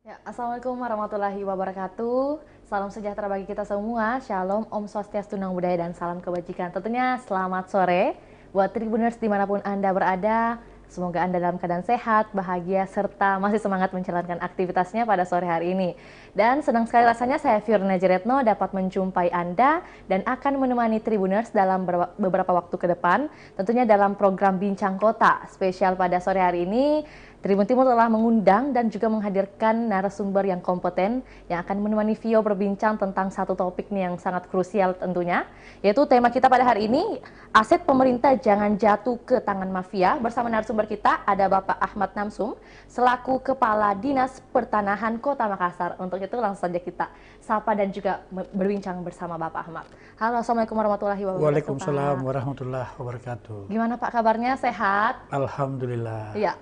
Ya, Assalamualaikum warahmatullahi wabarakatuh. Salam sejahtera bagi kita semua. Shalom, Om Swastiastu, Namo Buddhaya, dan salam kebajikan. Tentunya selamat sore buat Tribuners dimanapun Anda berada. Semoga Anda dalam keadaan sehat, bahagia, serta masih semangat menjalankan aktivitasnya pada sore hari ini. Dan senang sekali rasanya saya Fiorna Jeretno dapat menjumpai Anda dan akan menemani Tribuners dalam beberapa waktu ke depan. Tentunya dalam program Bincang Kota spesial pada sore hari ini. Tribun Timur telah mengundang dan juga menghadirkan narasumber yang kompeten yang akan menemani Vio berbincang tentang satu topik nih yang sangat krusial tentunya, yaitu tema kita pada hari ini, aset pemerintah jangan jatuh ke tangan mafia. Bersama narasumber kita ada Bapak Ahmad Namsum selaku Kepala Dinas Pertanahan Kota Makassar. Untuk itu langsung saja kita sapa dan juga berbincang bersama Bapak Ahmad. Halo, Assalamualaikum warahmatullahi wabarakatuh. Waalaikumsalam warahmatullahi wabarakatuh. Gimana Pak kabarnya, sehat? Alhamdulillah. Iya.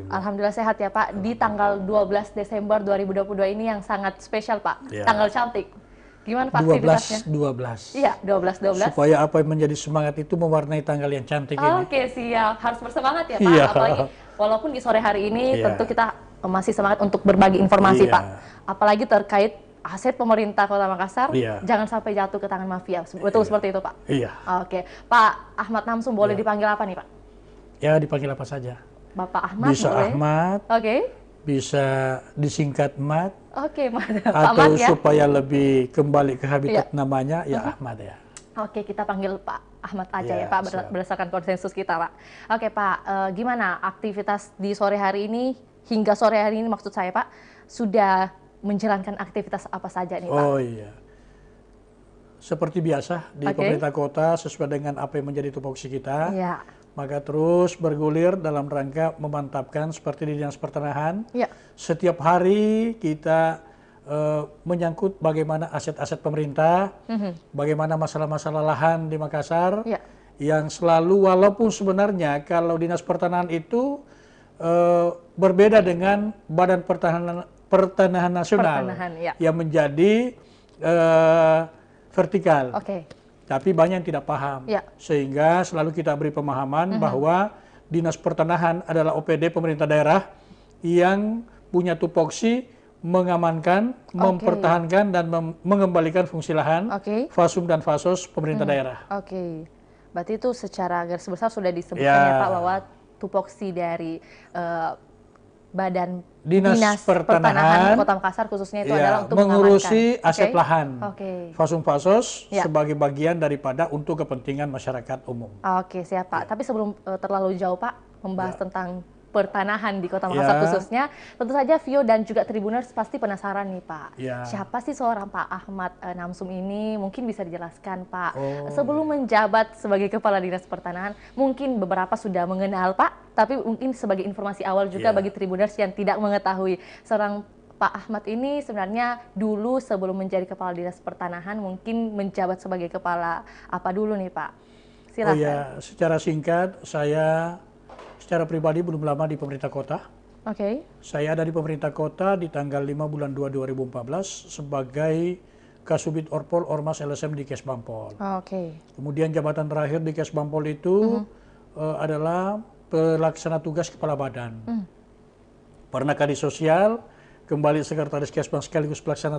Alhamdulillah sehat ya Pak, di tanggal 12 Desember 2022 ini yang sangat spesial Pak, Ya. tanggal cantik. Gimana Pak aktivitasnya? 12. Iya, 12. Supaya apa yang menjadi semangat itu mewarnai tanggal yang cantik ini. Oke, siap. Harus bersemangat ya Pak, Iya. apalagi walaupun di sore hari ini Iya. tentu kita masih semangat untuk berbagi informasi Iya. Pak. Apalagi terkait aset pemerintah Kota Makassar, Iya. jangan sampai jatuh ke tangan mafia. Betul seperti itu Pak? Iya. Oke, Pak Ahmad Namsum boleh Iya. dipanggil apa nih Pak? Ya, dipanggil apa saja. Bapak Ahmad Bisa boleh? Ahmad, Oke. bisa disingkat Mat, Oke, Pak atau Ahmad ya. supaya lebih kembali ke habitat Iya. namanya, ya Ahmad ya. Oke, kita panggil Pak Ahmad aja ya Ya, Pak, siap. berdasarkan konsensus kita Pak. Oke Pak, gimana aktivitas di sore hari ini, hingga sore hari ini maksud saya Pak, sudah menjalankan aktivitas apa saja nih Pak? Oh iya. Seperti biasa di Oke. pemerintah kota sesuai dengan apa yang menjadi tupoksi kita. Ya, Maka terus bergulir dalam rangka memantapkan seperti di Dinas Pertanahan. ya, Setiap hari kita menyangkut bagaimana aset-aset pemerintah, bagaimana masalah-masalah lahan di Makassar, ya, yang selalu walaupun sebenarnya kalau Dinas Pertanahan itu berbeda dengan Badan Pertanahan Nasional Pertanahan, ya. yang menjadi vertikal. Oke, Tapi banyak yang tidak paham, Ya. sehingga selalu kita beri pemahaman bahwa Dinas Pertanahan adalah OPD pemerintah daerah yang punya tupoksi mengamankan, mempertahankan, dan mengembalikan fungsi lahan, oke, fasum dan fasos pemerintah daerah. oke. Berarti itu secara garis besar sudah disebutkan Ya. ya Pak bahwa tupoksi dari Badan Dinas Pertanahan, Kota Makassar khususnya itu ya, adalah untuk mengurusi mengamankan. aset Oke? lahan, Oke. fasum fasos Ya. sebagai bagian daripada untuk kepentingan masyarakat umum. Oke, siap Pak. Tapi sebelum terlalu jauh Pak, membahas Ya. tentang pertanahan di Kota Makassar Ya. khususnya, tentu saja Vio dan juga Tribuners pasti penasaran nih Pak. Ya. Siapa sih seorang Pak Ahmad Namsum ini? Mungkin bisa dijelaskan Pak. Oh, Sebelum menjabat sebagai Kepala Dinas Pertanahan, mungkin beberapa sudah mengenal Pak, tapi mungkin sebagai informasi awal juga Ya. bagi Tribuners yang tidak mengetahui seorang Pak Ahmad ini sebenarnya dulu sebelum menjadi Kepala Dinas Pertanahan mungkin menjabat sebagai kepala apa dulu nih Pak? Oh Silakan. ya, secara singkat, saya secara pribadi belum lama di pemerintah kota. Oke. Saya ada di pemerintah kota di tanggal 5 bulan 2 2014 sebagai Kasubit Orpol Ormas LSM di Kesbampol. Oke. Kemudian jabatan terakhir di Kesbampol itu adalah pelaksana tugas kepala badan. Pernah kadis sosial, kembali sekretaris Kesbang sekaligus pelaksana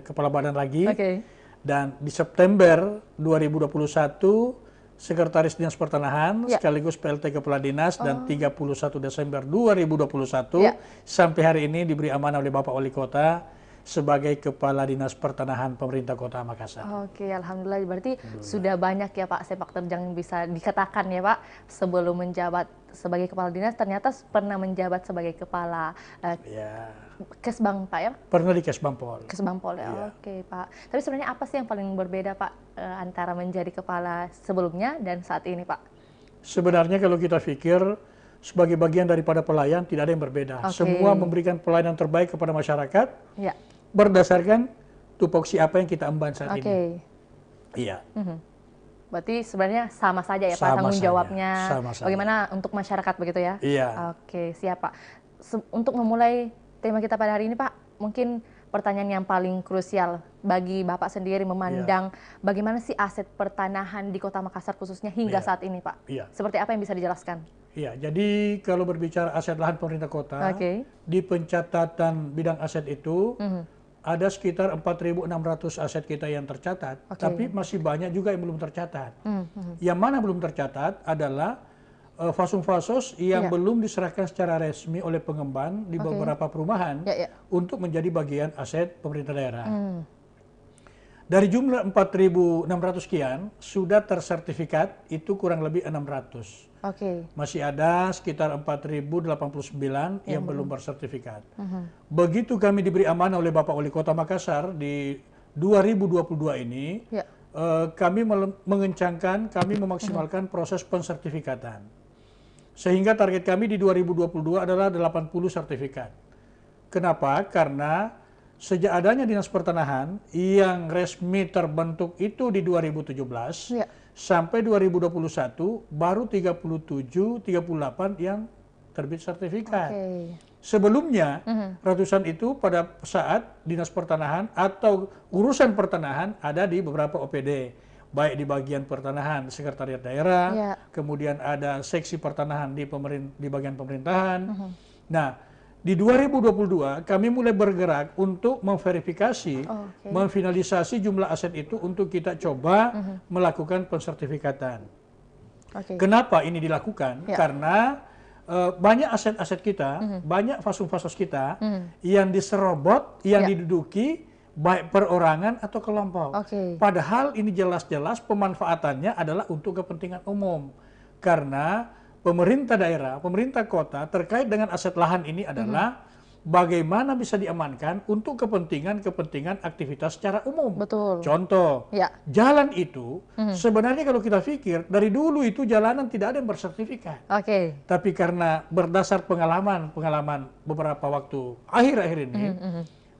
kepala badan lagi. Oke. Dan di September 2021 Sekretaris Dinas Pertanahan Ya. sekaligus PLT Kepala Dinas dan 31 Desember 2021 Ya. sampai hari ini diberi amanah oleh Bapak Wali Kota sebagai Kepala Dinas Pertanahan Pemerintah Kota Makassar. Oke, alhamdulillah berarti sudah banyak ya Pak sepak terjang yang bisa dikatakan ya Pak sebelum menjabat sebagai kepala dinas ternyata pernah menjabat sebagai kepala Ya, Kesbang Pak ya? pernah di Kesbampol. Kesbangpol ya. Iya. Oke, Pak. Tapi sebenarnya apa sih yang paling berbeda Pak antara menjadi kepala sebelumnya dan saat ini Pak? Sebenarnya kalau kita pikir sebagai bagian daripada pelayan tidak ada yang berbeda. Oke. Semua memberikan pelayanan terbaik kepada masyarakat Ya. berdasarkan tupoksi apa yang kita emban saat Oke. ini. Iya. Berarti sebenarnya sama saja ya Pak Sama tanggung saja, jawabnya. sama saja. Bagaimana untuk masyarakat begitu ya? Iya. Oke, siap Pak. Untuk memulai tema kita pada hari ini Pak, mungkin pertanyaan yang paling krusial bagi Bapak sendiri memandang bagaimana sih aset pertanahan di Kota Makassar khususnya hingga Iya. saat ini Pak? Iya. Seperti apa yang bisa dijelaskan? Ya, jadi kalau berbicara aset lahan pemerintah kota, Oke. di pencatatan bidang aset itu Mhm. ada sekitar 4.600 aset kita yang tercatat, Oke. tapi masih banyak juga yang belum tercatat. Mhm. Yang mana belum tercatat adalah fasum-fasos yang Iya. belum diserahkan secara resmi oleh pengembang di Oke. beberapa perumahan Ya, ya. untuk menjadi bagian aset pemerintah daerah. Hmm. Dari jumlah 4.600 sekian, sudah tersertifikat itu kurang lebih 600. Oke. Masih ada sekitar 4.089 yang belum bersertifikat. Mhm. Begitu kami diberi amanah oleh Bapak Wali Kota Makassar di 2022 ini, Ya. kami mengencangkan, kami memaksimalkan proses pensertifikatan. Sehingga target kami di 2022 adalah 80 sertifikat. Kenapa? Karena sejak adanya Dinas Pertanahan yang resmi terbentuk itu di 2017, Ya. sampai 2021 baru 37, 38 yang terbit sertifikat. Oke. Sebelumnya, ratusan itu pada saat Dinas Pertanahan atau urusan pertanahan ada di beberapa OPD. Baik di bagian pertanahan, sekretariat daerah, Ya. kemudian ada seksi pertanahan di bagian pemerintahan. Nah, di 2022 kami mulai bergerak untuk memverifikasi, Oke. memfinalisasi jumlah aset itu untuk kita coba melakukan pensertifikatan. Oke. Kenapa ini dilakukan? Ya. Karena banyak aset-aset kita, banyak fasum-fasos kita yang diserobot, yang Ya. diduduki baik perorangan atau kelompok. Oke. Padahal ini jelas-jelas pemanfaatannya adalah untuk kepentingan umum. Karena pemerintah daerah, pemerintah kota terkait dengan aset lahan ini adalah bagaimana bisa diamankan untuk kepentingan aktivitas secara umum. Betul. Contoh, Ya. jalan itu sebenarnya kalau kita pikir dari dulu itu jalanan tidak ada yang bersertifikat. Oke. Tapi karena berdasar pengalaman beberapa waktu akhir-akhir ini,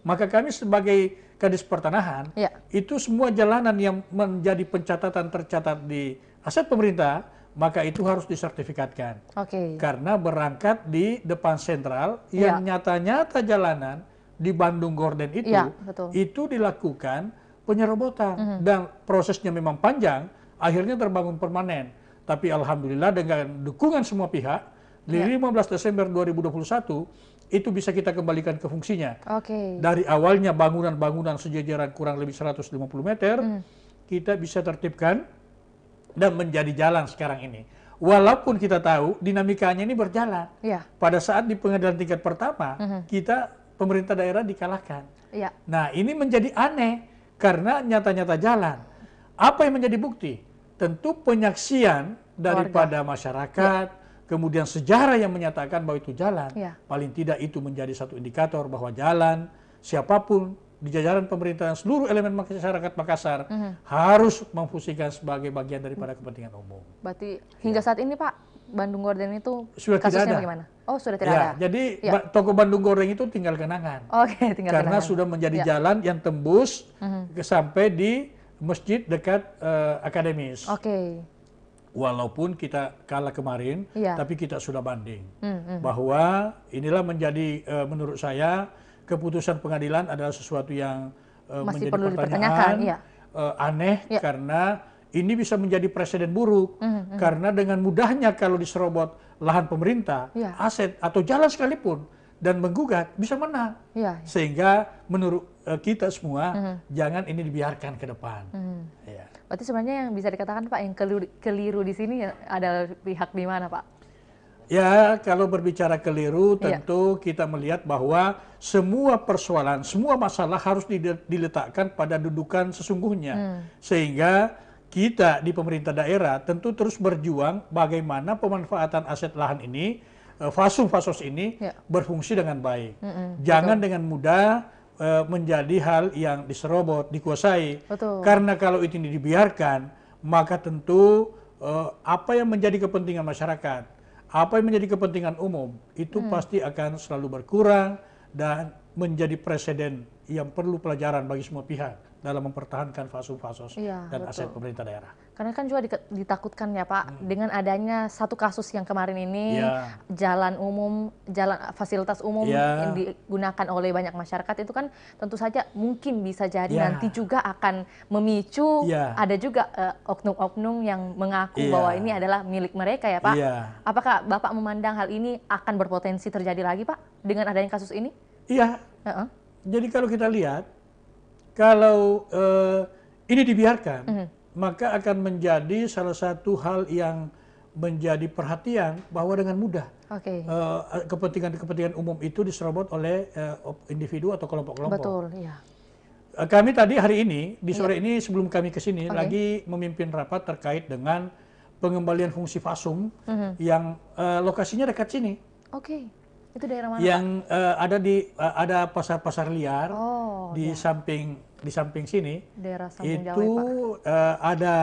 maka kami sebagai Kadis Pertanahan, Ya. itu semua jalanan yang menjadi pencatatan tercatat di aset pemerintah, maka itu harus disertifikatkan. Oke. Karena berangkat di depan sentral yang nyata-nyata jalanan di Bandung Gorden itu, Ya, betul. itu dilakukan penyerobotan dan prosesnya memang panjang, akhirnya terbangun permanen. Tapi alhamdulillah dengan dukungan semua pihak, di 15 Desember 2021 itu bisa kita kembalikan ke fungsinya. Oke. Dari awalnya bangunan-bangunan sejajaran kurang lebih 150 meter, kita bisa tertibkan dan menjadi jalan sekarang ini. Walaupun kita tahu dinamikanya ini berjalan. Ya. Pada saat di pengadilan tingkat pertama, kita pemerintah daerah dikalahkan. Ya. Nah, ini menjadi aneh karena nyata-nyata jalan. Apa yang menjadi bukti? Tentu penyaksian daripada masyarakat, kemudian sejarah yang menyatakan bahwa itu jalan. Ya. Paling tidak itu menjadi satu indikator bahwa jalan, siapapun di jajaran pemerintahan seluruh elemen masyarakat Makassar harus memfungsikan sebagai bagian daripada kepentingan umum. Berarti hingga saat ini Pak, Bandung Gorden itu Sudah tidak kasusnya ada. bagaimana? Oh, sudah tidak Ya, ada. jadi toko Bandung Goreng itu tinggal kenangan. Oke, tinggal Karena kenangan. sudah menjadi jalan yang tembus sampai di masjid dekat akademis. Oke. Walaupun kita kalah kemarin, Iya. tapi kita sudah banding. Bahwa inilah menjadi menurut saya keputusan pengadilan adalah sesuatu yang Masih menjadi perlu pertanyaan, dipertanyakan, iya. aneh karena ini bisa menjadi presiden buruk. Karena dengan mudahnya kalau diserobot lahan pemerintah, Iya. aset atau jalan sekalipun dan menggugat bisa menang. Iya. Sehingga menurut kita semua jangan ini dibiarkan ke depan. Ya. Berarti sebenarnya yang bisa dikatakan Pak yang keliru di sini adalah pihak di mana Pak? Ya, kalau berbicara keliru Iya. tentu kita melihat bahwa semua persoalan, semua masalah harus diletakkan pada dudukan sesungguhnya. Sehingga kita di pemerintah daerah tentu terus berjuang bagaimana pemanfaatan aset lahan ini, fasum-fasos ini Ya. berfungsi dengan baik. Jangan dengan mudah menjadi hal yang diserobot, dikuasai. Betul. Karena kalau itu dibiarkan, maka tentu apa yang menjadi kepentingan masyarakat, apa yang menjadi kepentingan umum, itu pasti akan selalu berkurang dan menjadi presiden yang perlu pelajaran bagi semua pihak dalam mempertahankan fasum-fasos Iya, dan aset betul. pemerintah daerah. Karena kan juga ditakutkan ya Pak, dengan adanya satu kasus yang kemarin ini, Ya, jalan umum, fasilitas umum yang ya, digunakan oleh banyak masyarakat itu kan tentu saja mungkin bisa jadi nanti ya, juga akan memicu ya, ada juga oknum-oknum yang mengaku bahwa ini iya, adalah milik mereka ya Pak. iya, Apakah Bapak memandang hal ini akan berpotensi terjadi lagi Pak dengan adanya kasus ini? iya. Heeh. Jadi kalau kita lihat, kalau ini dibiarkan, maka akan menjadi salah satu hal yang menjadi perhatian bahwa dengan mudah Oke, kepentingan-kepentingan umum itu diserobot oleh individu atau kelompok-kelompok. betul, iya. Kami tadi hari ini, di Iya, sore ini sebelum kami ke sini, oke. lagi memimpin rapat terkait dengan pengembalian fungsi fasum yang lokasinya dekat sini, Oke, itu daerah mana Pak? yang ada pasar-pasar liar Oh, di ya, samping sini. daerah Sambung Jawa Itu ya Pak. ada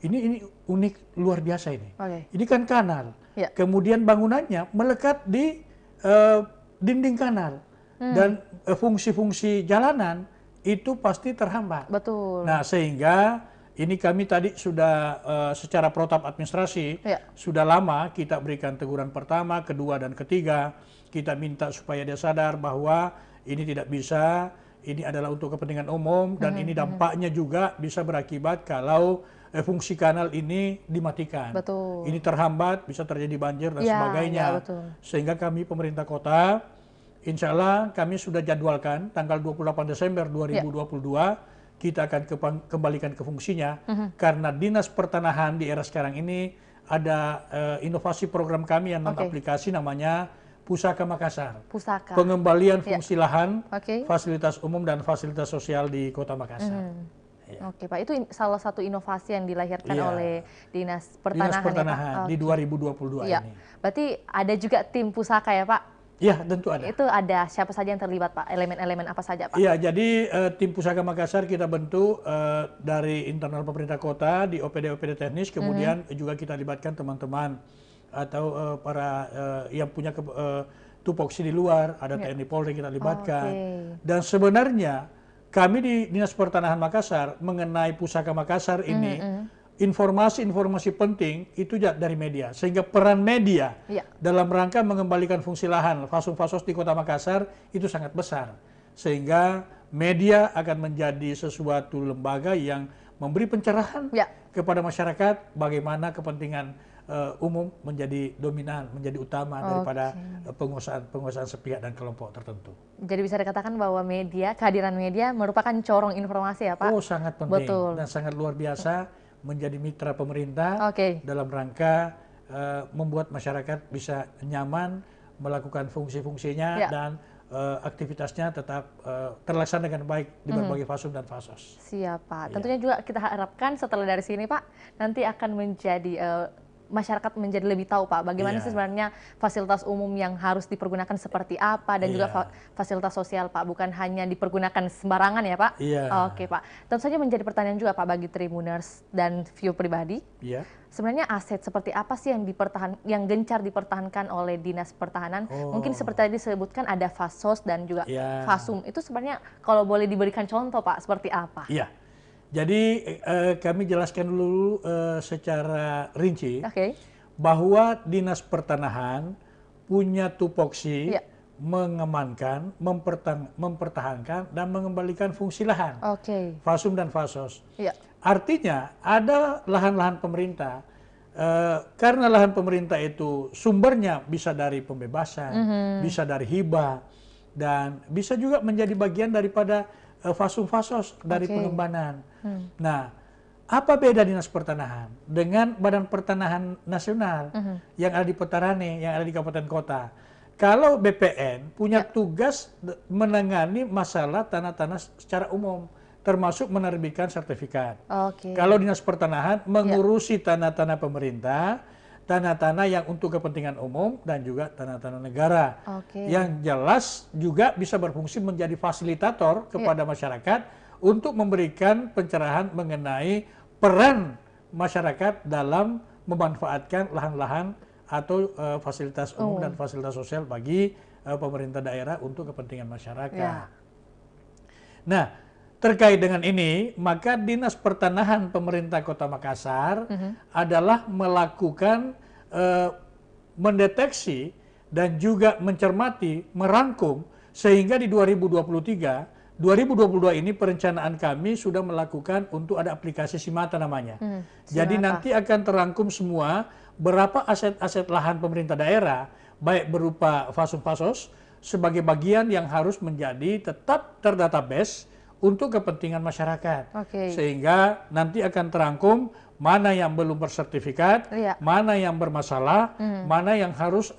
ini unik luar biasa ini. Oke, Ini kan kanal. ya, Kemudian bangunannya melekat di eh, dinding kanal dan fungsi-fungsi jalanan itu pasti terhambat. betul. Nah, sehingga ini kami tadi sudah secara protap administrasi Ya, sudah lama kita berikan teguran pertama, kedua dan ketiga. Kita minta supaya dia sadar bahwa ini tidak bisa, ini adalah untuk kepentingan umum dan ini dampaknya juga bisa berakibat kalau fungsi kanal ini dimatikan. betul. Ini terhambat, bisa terjadi banjir dan Ya, sebagainya. ya, betul. Sehingga kami pemerintah kota, insya Allah kami sudah jadwalkan tanggal 28 Desember 2022 kita akan kembalikan ke fungsinya karena Dinas Pertanahan di era sekarang ini ada inovasi program kami yang non-aplikasi namanya Pusaka Makassar. Pusaka. Pengembalian fungsi lahan, Oke. fasilitas umum dan fasilitas sosial di Kota Makassar. Iya. Oke, Pak. Itu salah satu inovasi yang dilahirkan Iya. oleh Dinas Dinas Pertanahan, Pertanahan ya, Pak. di Oke. 2022 Iya. ini. Berarti ada juga tim Pusaka ya, Pak? Iya, tentu ada. Itu ada siapa saja yang terlibat, Pak? Elemen-elemen apa saja, Pak? Iya, jadi tim Pusaka Makassar kita bentuk dari internal pemerintah kota di OPD-OPD teknis, kemudian juga kita libatkan teman-teman atau para yang punya tupoksi di luar, ada TNI Polri kita libatkan. Oke. Dan sebenarnya kami di Dinas Pertanahan Makassar mengenai Pusaka Makassar ini informasi-informasi penting itu dari media, sehingga peran media Iya. dalam rangka mengembalikan fungsi lahan fasum-fasos di Kota Makassar itu sangat besar, sehingga media akan menjadi sesuatu lembaga yang memberi pencerahan Ya. kepada masyarakat bagaimana kepentingan umum menjadi dominan, menjadi utama daripada penguasaan sepihak dan kelompok tertentu. Jadi bisa dikatakan bahwa media, kehadiran media merupakan corong informasi ya, Pak? Oh, sangat penting Betul. dan sangat luar biasa menjadi mitra pemerintah Oke. dalam rangka membuat masyarakat bisa nyaman melakukan fungsi-fungsinya Ya. dan aktivitasnya tetap terlaksana dengan baik di berbagai fasum dan fasos. Siap, Pak. Iya. Tentunya juga kita harapkan setelah dari sini, Pak, nanti akan menjadi masyarakat menjadi lebih tahu, Pak, bagaimana Iya. sih sebenarnya fasilitas umum yang harus dipergunakan seperti apa dan juga Iya. fasilitas sosial, Pak, bukan hanya dipergunakan sembarangan ya, Pak. Iya. Oke, Pak. Tentu saja menjadi pertanyaan juga, Pak, bagi Tribuners dan view pribadi. Iya. Sebenarnya aset seperti apa sih yang gencar dipertahankan oleh Dinas Pertahanan? Oh. Mungkin seperti tadi disebutkan ada fasos dan juga Iya. fasum. Itu sebenarnya kalau boleh diberikan contoh, Pak, seperti apa? Iya. Jadi kami jelaskan dulu secara rinci Oke. bahwa Dinas Pertanahan punya tupoksi Iya. mengamankan, mempertahankan dan mengembalikan fungsi lahan, Oke. fasum dan fasos. Iya. Artinya ada lahan-lahan pemerintah, karena lahan pemerintah itu sumbernya bisa dari pembebasan, bisa dari hibah, dan bisa juga menjadi bagian daripada fasum-fasos dari Oke. pengembangan. Nah, apa beda Dinas Pertanahan dengan Badan Pertanahan Nasional yang ada di Petarane, yang ada di kabupaten kota? Kalau BPN punya tugas menangani masalah tanah-tanah secara umum, termasuk menerbitkan sertifikat. Oke. Kalau Dinas Pertanahan mengurusi tanah-tanah pemerintah, tanah-tanah yang untuk kepentingan umum dan juga tanah-tanah negara. Oke. Yang jelas juga bisa berfungsi menjadi fasilitator kepada masyarakat untuk memberikan pencerahan mengenai peran masyarakat dalam memanfaatkan lahan-lahan atau fasilitas umum dan fasilitas sosial bagi pemerintah daerah untuk kepentingan masyarakat. Ya. Nah, terkait dengan ini, maka Dinas Pertanahan Pemerintah Kota Makassar adalah melakukan mendeteksi dan juga mencermati, merangkum, sehingga di 2023, 2022 ini perencanaan kami sudah melakukan untuk ada aplikasi Simata namanya. Jadi nanti akan terangkum semua berapa aset-aset lahan pemerintah daerah, baik berupa fasos-fasos, sebagai bagian yang harus menjadi tetap terdatabase untuk kepentingan masyarakat. Sehingga nanti akan terangkum mana yang belum bersertifikat, mana yang bermasalah, mana yang harus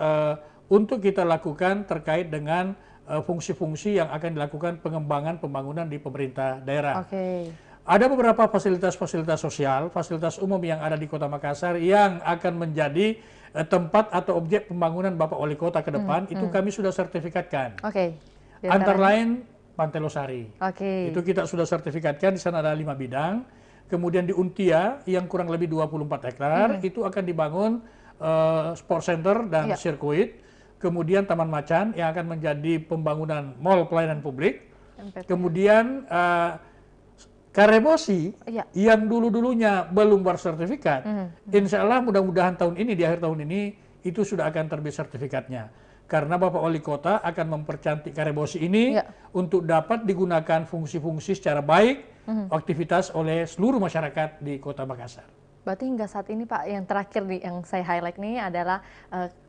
untuk kita lakukan terkait dengan fungsi-fungsi yang akan dilakukan pengembangan pembangunan di pemerintah daerah. Ada beberapa fasilitas-fasilitas sosial, fasilitas umum yang ada di Kota Makassar yang akan menjadi tempat atau objek pembangunan Bapak Wali Kota ke depan, itu kami sudah sertifikatkan. Antara lain Pantai Losari. Itu kita sudah sertifikatkan, di sana ada 5 bidang. Kemudian di Untia yang kurang lebih 24 hektar, itu akan dibangun sport center dan sirkuit. Kemudian Taman Macan yang akan menjadi pembangunan mall pelayanan publik. Kemudian Karebosi yang dulu-dulunya belum bersertifikat, insya Allah mudah-mudahan tahun ini, di akhir tahun ini, itu sudah akan terbit sertifikatnya. Karena Bapak Wali Kota akan mempercantik Karebosi ini untuk dapat digunakan fungsi-fungsi secara baik, aktivitas oleh seluruh masyarakat di Kota Makassar. Berarti hingga saat ini Pak, yang terakhir nih, yang saya highlight nih adalah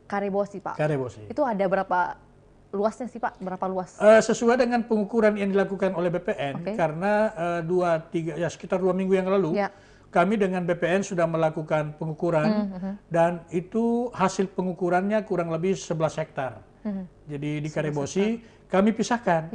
Karebosi Pak. Karebosi. Itu ada berapa luasnya sih Pak? Berapa luas? Sesuai dengan pengukuran yang dilakukan oleh BPN, karena sekitar 2 minggu yang lalu, kami dengan BPN sudah melakukan pengukuran, dan itu hasil pengukurannya kurang lebih 11 hektar. Jadi di Karebosi kami pisahkan,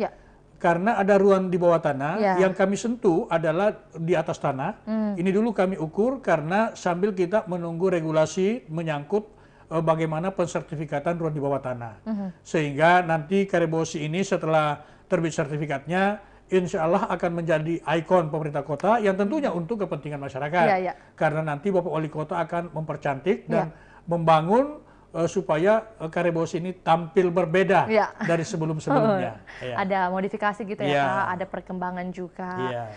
karena ada ruang di bawah tanah, yang kami sentuh adalah di atas tanah. Ini dulu kami ukur karena sambil kita menunggu regulasi menyangkut bagaimana pensertifikatan ruang di bawah tanah. Sehingga nanti Karebosi ini setelah terbit sertifikatnya, insya Allah akan menjadi ikon pemerintah kota yang tentunya untuk kepentingan masyarakat. Karena nanti Bapak Wali Kota akan mempercantik dan membangun supaya Karebosi ini tampil berbeda dari sebelum-sebelumnya. Ada modifikasi gitu ya Pak, ada perkembangan juga.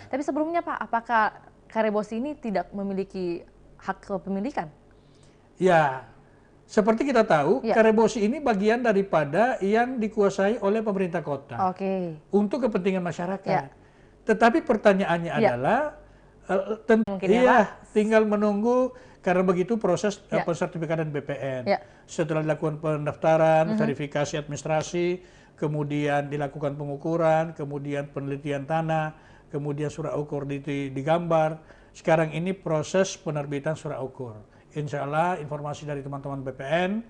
Tapi sebelumnya Pak, apakah Karebosi ini tidak memiliki hak kepemilikan? Ya, seperti kita tahu, Karebosi ini bagian daripada yang dikuasai oleh pemerintah kota untuk kepentingan masyarakat. Tetapi pertanyaannya adalah, tinggal menunggu, karena begitu proses pensertifikatan BPN. Setelah dilakukan pendaftaran, verifikasi administrasi, kemudian dilakukan pengukuran, kemudian penelitian tanah, kemudian surat ukur digambar. Sekarang ini proses penerbitan surat ukur. Insya Allah informasi dari teman-teman BPN,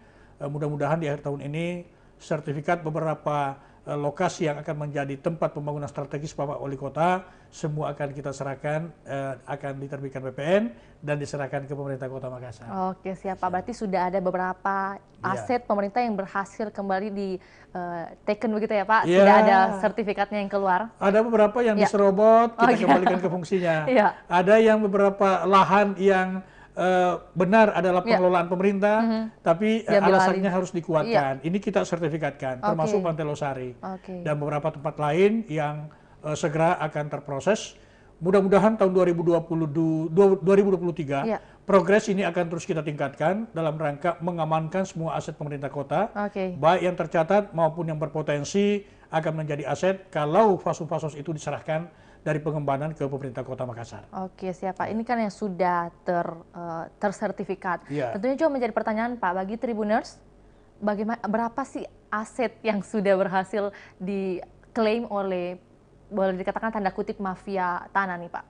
mudah-mudahan di akhir tahun ini sertifikat beberapa lokasi yang akan menjadi tempat pembangunan strategis Bapak Wali Kota, semua akan kita serahkan, akan diterbitkan BPN dan diserahkan ke pemerintah Kota Makassar. Oke, siap Pak. Berarti sudah ada beberapa aset pemerintah yang berhasil kembali di taken begitu ya Pak? Sudah ada sertifikatnya yang keluar? Ada beberapa yang diserobot, kita kembalikan ke fungsinya. Ada yang beberapa lahan yang benar adalah pengelolaan pemerintah, tapi alasannya harus dikuatkan. Ini kita sertifikatkan, termasuk Pantai Losari. Dan beberapa tempat lain yang segera akan terproses. Mudah-mudahan tahun 2023, progres ini akan terus kita tingkatkan dalam rangka mengamankan semua aset pemerintah kota, baik yang tercatat maupun yang berpotensi akan menjadi aset kalau fasos-fasos itu diserahkan dari pengembangan ke pemerintah Kota Makassar. Oke, siap Pak. Ini kan yang sudah tersertifikat. Tentunya juga menjadi pertanyaan Pak, bagi Tribuners, berapa sih aset yang sudah berhasil diklaim oleh, boleh dikatakan tanda kutip, mafia tanah nih Pak?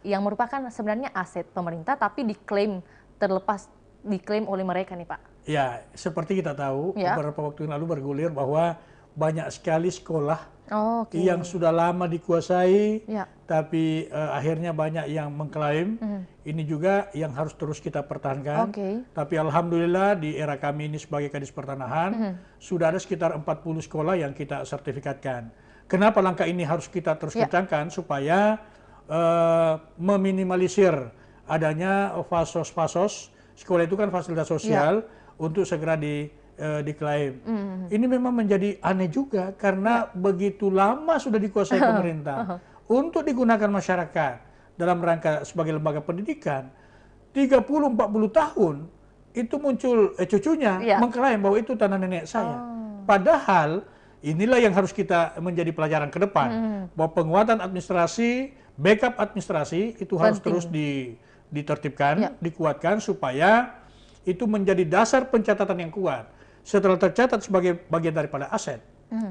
Yang merupakan sebenarnya aset pemerintah, tapi diklaim oleh mereka nih Pak. Ya, seperti kita tahu, beberapa waktu yang lalu bergulir bahwa banyak sekali sekolah yang sudah lama dikuasai, tapi akhirnya banyak yang mengklaim. Ini juga yang harus terus kita pertahankan. Tapi alhamdulillah di era kami ini sebagai Kadis Pertanahan, sudah ada sekitar 40 sekolah yang kita sertifikatkan. Kenapa langkah ini harus kita terus kencangkan? Supaya meminimalisir adanya fasos-fasos. Sekolah itu kan fasilitas sosial untuk segera diklaim. Ini memang menjadi aneh juga karena begitu lama sudah dikuasai pemerintah. untuk digunakan masyarakat dalam rangka sebagai lembaga pendidikan, 30-40 tahun itu muncul cucunya mengklaim bahwa itu tanah nenek saya. Padahal inilah yang harus kita menjadi pelajaran ke depan, bahwa penguatan administrasi, backup administrasi itu harus terus ditertibkan, dikuatkan supaya itu menjadi dasar pencatatan yang kuat. Setelah tercatat sebagai bagian daripada aset,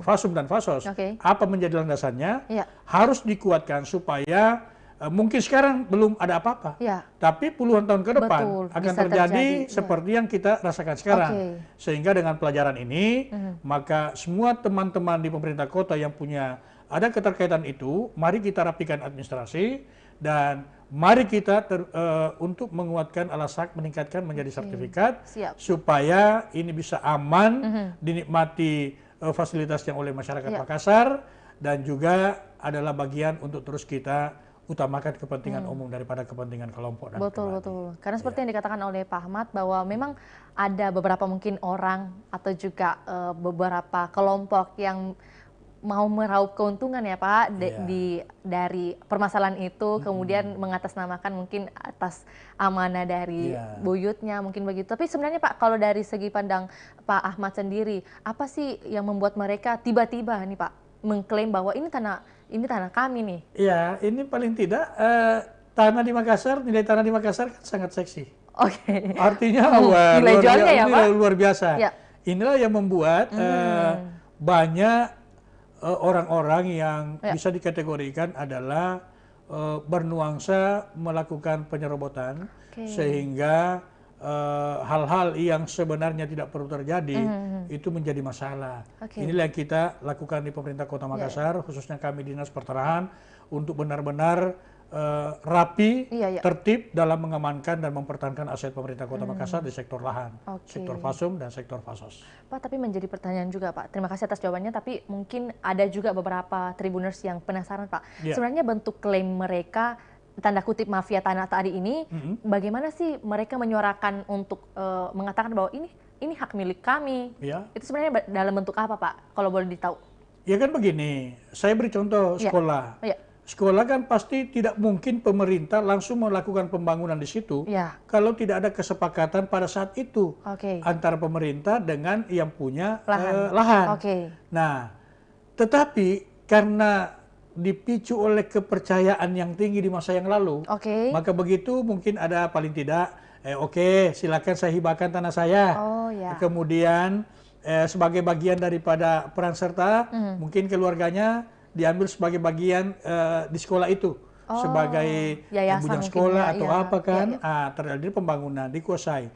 fasum dan fasos, apa menjadi landasannya, harus dikuatkan supaya mungkin sekarang belum ada apa-apa, tapi puluhan tahun ke depan akan terjadi seperti yang kita rasakan sekarang. Sehingga dengan pelajaran ini, maka semua teman-teman di pemerintah kota yang punya ada keterkaitan itu, mari kita rapikan administrasi dan mari kita untuk menguatkan alasak, meningkatkan menjadi sertifikat, supaya ini bisa aman, dinikmati fasilitasnya oleh masyarakat Makassar, dan juga adalah bagian untuk terus kita utamakan kepentingan umum daripada kepentingan kelompok dan betul. Karena seperti yang dikatakan oleh Pak Ahmad bahwa memang ada beberapa mungkin orang atau juga beberapa kelompok yang mau meraup keuntungan ya Pak dari permasalahan itu, kemudian mengatasnamakan mungkin atas amanah dari buyutnya mungkin begitu. Tapi sebenarnya Pak, kalau dari segi pandang Pak Ahmad sendiri, apa sih yang membuat mereka tiba-tiba nih Pak mengklaim bahwa ini tanah kami nih? Ya, ini paling tidak tanah di Makassar, nilai tanah di Makassar kan sangat seksi. Artinya nilai jualnya ya Pak? Luar biasa. Inilah yang membuat banyak orang-orang yang bisa dikategorikan adalah bernuansa melakukan penyerobotan, sehingga hal-hal yang sebenarnya tidak perlu terjadi itu menjadi masalah. Inilah yang kita lakukan di pemerintah Kota Makassar, khususnya kami Dinas Pertanahan, untuk benar-benar rapi, tertib dalam mengamankan dan mempertahankan aset pemerintah Kota Makassar di sektor lahan, sektor fasum dan sektor fasos. Pak, tapi menjadi pertanyaan juga Pak, terima kasih atas jawabannya, tapi mungkin ada juga beberapa tribuners yang penasaran Pak, sebenarnya bentuk klaim mereka, tanda kutip mafia tanah tadi ini, bagaimana sih mereka menyuarakan untuk mengatakan bahwa ini hak milik kami, itu sebenarnya dalam bentuk apa Pak, kalau boleh ditahu? Ya kan begini, saya beri contoh sekolah. Sekolah kan pasti tidak mungkin pemerintah langsung melakukan pembangunan di situ kalau tidak ada kesepakatan pada saat itu antara pemerintah dengan yang punya lahan. Nah, tetapi karena dipicu oleh kepercayaan yang tinggi di masa yang lalu, maka begitu mungkin ada paling tidak, silakan saya hibahkan tanah saya. Kemudian sebagai bagian daripada peran serta, mungkin keluarganya diambil sebagai bagian di sekolah itu, sebagai bujang sekolah atau apa kan, terjadi pembangunan, dikuasai.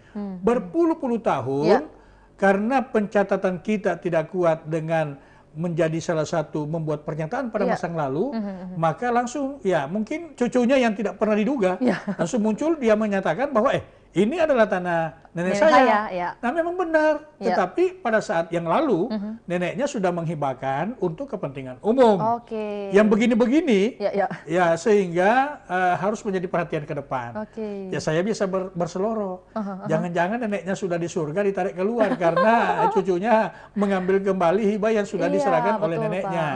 Berpuluh-puluh tahun, karena pencatatan kita tidak kuat dengan menjadi salah satu membuat pernyataan pada masa yang lalu, maka langsung mungkin cucunya yang tidak pernah diduga, langsung muncul, dia menyatakan bahwa ini adalah tanah nenek saya. Nah memang benar, tetapi pada saat yang lalu neneknya sudah menghibahkan untuk kepentingan umum. Yang begini-begini, sehingga harus menjadi perhatian ke depan. Ya saya bisa berseloroh. Jangan-jangan neneknya sudah di surga ditarik keluar karena cucunya mengambil kembali hibah yang sudah diserahkan oleh neneknya.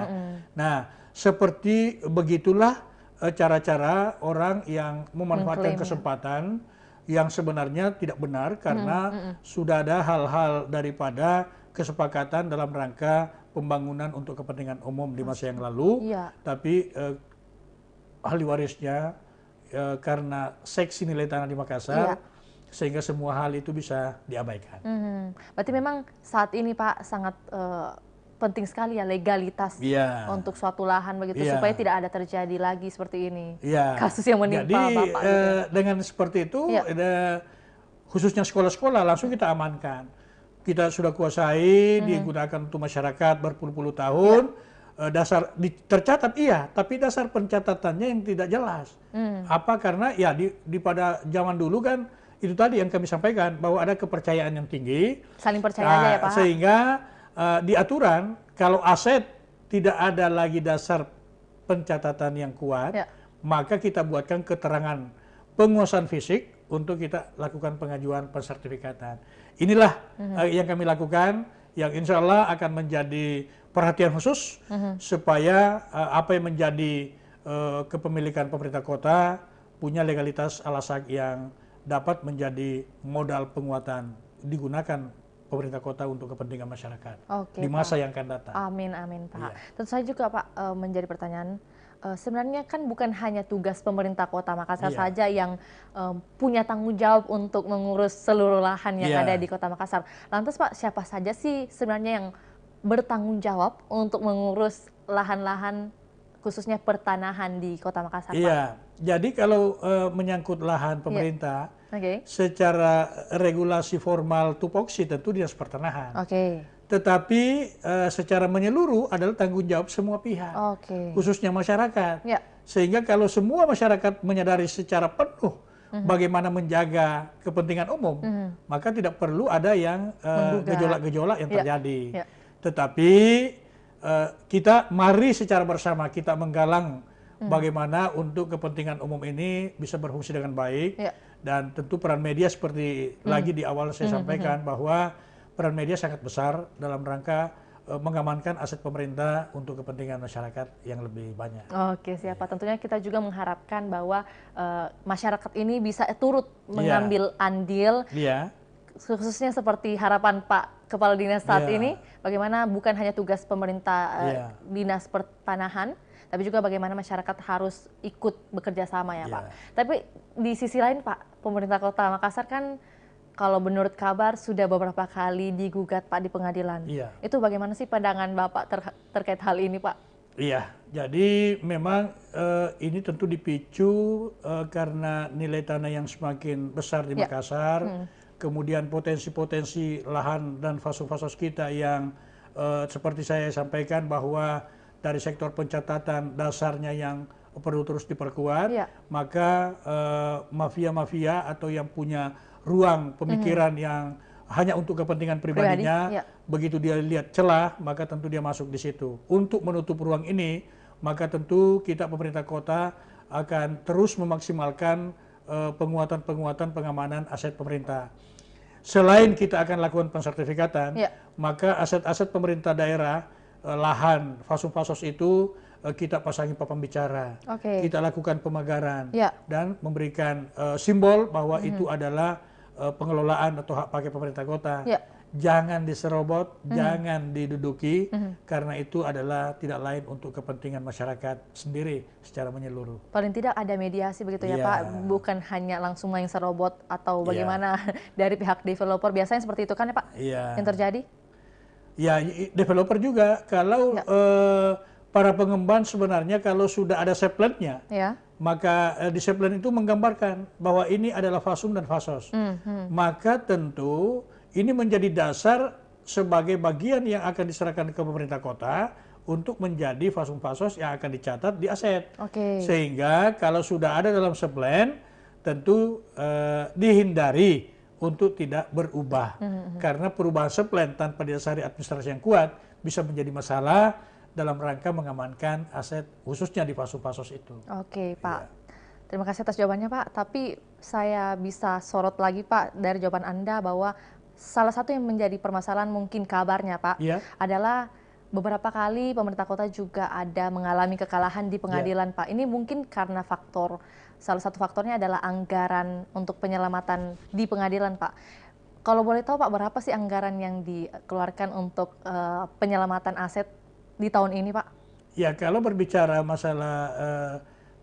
Nah seperti begitulah cara-cara orang yang memanfaatkan kesempatan yang sebenarnya tidak benar, karena sudah ada hal-hal daripada kesepakatan dalam rangka pembangunan untuk kepentingan umum di masa yang lalu, tapi ahli warisnya karena seksi nilai tanah di Makassar, sehingga semua hal itu bisa diabaikan. Berarti memang saat ini Pak sangat penting sekali ya legalitas untuk suatu lahan begitu, supaya tidak ada terjadi lagi seperti ini kasus yang menimpa Bapak. Dengan seperti itu, khususnya sekolah-sekolah langsung kita amankan. Kita sudah kuasai, digunakan untuk masyarakat berpuluh-puluh tahun. Dasar tercatat tapi dasar pencatatannya yang tidak jelas. Apa karena pada zaman dulu kan itu tadi yang kami sampaikan, bahwa ada kepercayaan yang tinggi, saling percaya aja ya Pak, sehingga di aturan kalau aset tidak ada lagi dasar pencatatan yang kuat, maka kita buatkan keterangan penguasaan fisik untuk kita lakukan pengajuan pensertifikatan. Inilah yang kami lakukan, yang insya Allah akan menjadi perhatian khusus supaya apa yang menjadi kepemilikan pemerintah kota punya legalitas alasan yang dapat menjadi modal penguatan digunakan pemerintah kota untuk kepentingan masyarakat Oke, di masa Pak. yang akan datang. Amin, amin, Pak. Iya. Tentu saja juga, Pak, menjadi pertanyaan, sebenarnya kan bukan hanya tugas pemerintah Kota Makassar Iya. saja yang punya tanggung jawab untuk mengurus seluruh lahan yang Iya. ada di Kota Makassar. Lantas, Pak, siapa saja sih sebenarnya yang bertanggung jawab untuk mengurus lahan-lahan khususnya pertanahan di Kota Makassar, Pak? Iya, jadi kalau menyangkut lahan pemerintah, Oke. secara regulasi formal tupoksi tentu Dinas Pertanahan. Oke. Tetapi secara menyeluruh adalah tanggung jawab semua pihak, Oke. khususnya masyarakat. Ya. Sehingga kalau semua masyarakat menyadari secara penuh bagaimana menjaga kepentingan umum, maka tidak perlu ada yang Menggugat. gejolak-gejolak yang Ya. terjadi. Ya. Tetapi kita mari secara bersama kita menggalang bagaimana untuk kepentingan umum ini bisa berfungsi dengan baik. Ya. Dan tentu peran media seperti lagi di awal saya sampaikan bahwa peran media sangat besar dalam rangka mengamankan aset pemerintah untuk kepentingan masyarakat yang lebih banyak. Oke, siap, Pak. Tentunya kita juga mengharapkan bahwa masyarakat ini bisa turut mengambil andil, Iya, khususnya seperti harapan Pak Kepala Dinas saat Iya. ini, bagaimana bukan hanya tugas pemerintah Iya. Dinas Pertanahan, tapi juga bagaimana masyarakat harus ikut bekerja sama ya, Iya. Pak. Tapi di sisi lain, Pak, pemerintah Kota Makassar kan kalau menurut kabar sudah beberapa kali digugat, Pak, di pengadilan. Iya. Itu bagaimana sih pandangan Bapak terkait hal ini, Pak? Iya, jadi memang ini tentu dipicu karena nilai tanah yang semakin besar di Ya. Makassar, kemudian potensi-potensi lahan dan fasos-fasos kita yang seperti saya sampaikan bahwa dari sektor pencatatan dasarnya yang perlu terus diperkuat, Ya. maka mafia-mafia atau yang punya ruang pemikiran yang hanya untuk kepentingan pribadinya, ya. begitu dia lihat celah, maka tentu dia masuk di situ. Untuk menutup ruang ini, maka tentu kita pemerintah kota akan terus memaksimalkan penguatan-penguatan pengamanan aset pemerintah. Selain kita akan lakukan pensertifikatan, Ya. maka aset-aset pemerintah daerah, lahan, fasos-fasos itu kita pasangi papan bicara, Oke. kita lakukan pemagaran, Ya. dan memberikan simbol bahwa itu adalah pengelolaan atau hak pakai pemerintah kota. Ya. Jangan diserobot, jangan diduduki, karena itu adalah tidak lain untuk kepentingan masyarakat sendiri secara menyeluruh. Paling tidak ada mediasi begitu ya, Iya. Pak, bukan hanya langsung main serobot atau Iya. bagaimana dari pihak developer, biasanya seperti itu kan ya, Pak, Iya. yang terjadi? Ya, developer juga kalau Ya. para pengembang sebenarnya kalau sudah ada sepletnya, Ya. maka di seplet itu menggambarkan bahwa ini adalah fasum dan fasos. Maka tentu ini menjadi dasar sebagai bagian yang akan diserahkan ke pemerintah kota untuk menjadi fasum fasos yang akan dicatat di aset. Oke. Sehingga kalau sudah ada dalam seplen, tentu dihindari untuk tidak berubah. Karena perubahan seplen tanpa didasari administrasi yang kuat bisa menjadi masalah dalam rangka mengamankan aset khususnya di fasos-fasos itu. Oke, Pak. Terima kasih atas jawabannya, Pak. Tapi saya bisa sorot lagi, Pak, dari jawaban Anda bahwa salah satu yang menjadi permasalahan mungkin kabarnya, Pak, Iya. adalah beberapa kali pemerintah kota juga ada mengalami kekalahan di pengadilan, Pak. Ini mungkin karena salah satu faktornya adalah anggaran untuk penyelamatan di pengadilan, Pak. Kalau boleh tahu, Pak, berapa sih anggaran yang dikeluarkan untuk penyelamatan aset di tahun ini, Pak? Ya, kalau berbicara masalah